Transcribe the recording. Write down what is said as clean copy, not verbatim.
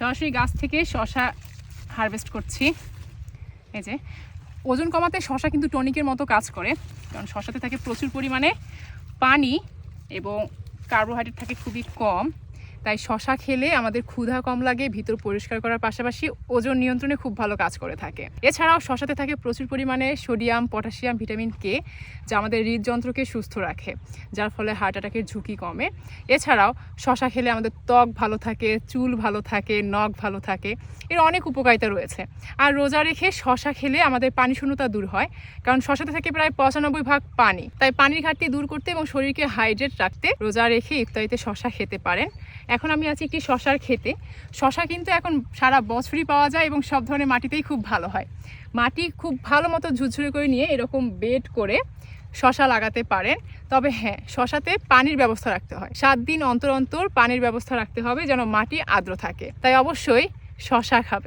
সরাসরি গাছ থেকে শশা হারভেস্ট করছি। এই যে ওজন কমাতে শশা কিন্তু টনিকের মতো কাজ করে, কারণ শশাতে থাকে প্রচুর পরিমাণে পানি এবং কার্বোহাইড্রেট থাকে খুবই কম। তাই শশা খেলে আমাদের ক্ষুধা কম লাগে, ভিতর পরিষ্কার করার পাশাপাশি ওজন নিয়ন্ত্রণে খুব ভালো কাজ করে থাকে। এছাড়াও শশাতে থাকে প্রচুর পরিমাণে সোডিয়াম, পটাশিয়াম, ভিটামিন কে, যা আমাদের হৃদযন্ত্রকে সুস্থ রাখে, যার ফলে হার্ট অ্যাটাকের ঝুঁকি কমে। এছাড়াও শশা খেলে আমাদের ত্বক ভালো থাকে, চুল ভালো থাকে, নখ ভালো থাকে, এর অনেক উপকারিতা রয়েছে। আর রোজা রেখে শশা খেলে আমাদের পানি শূন্যতা দূর হয়, কারণ শশাতে থাকে প্রায় 95% পানি। তাই পানির ঘাটতি দূর করতে এবং শরীরকে হাইড্রেট রাখতে রোজা রেখে ইফতারিতে শশা খেতে পারেন। এখন আমি আছি একটি শশার খেতে। শশা কিন্তু এখন সারা বছরই পাওয়া যায় এবং সব ধরনের মাটিতেই খুব ভালো হয়। মাটি খুব ভালো মতো ঝুরঝুরে করে নিয়ে এরকম বেড করে শশা লাগাতে পারেন। তবে হ্যাঁ, শশাতে পানির ব্যবস্থা রাখতে হয়। 7 দিন অন্তর অন্তর পানির ব্যবস্থা রাখতে হবে যেন মাটি আর্দ্র থাকে। তাই অবশ্যই শশা খাবেন।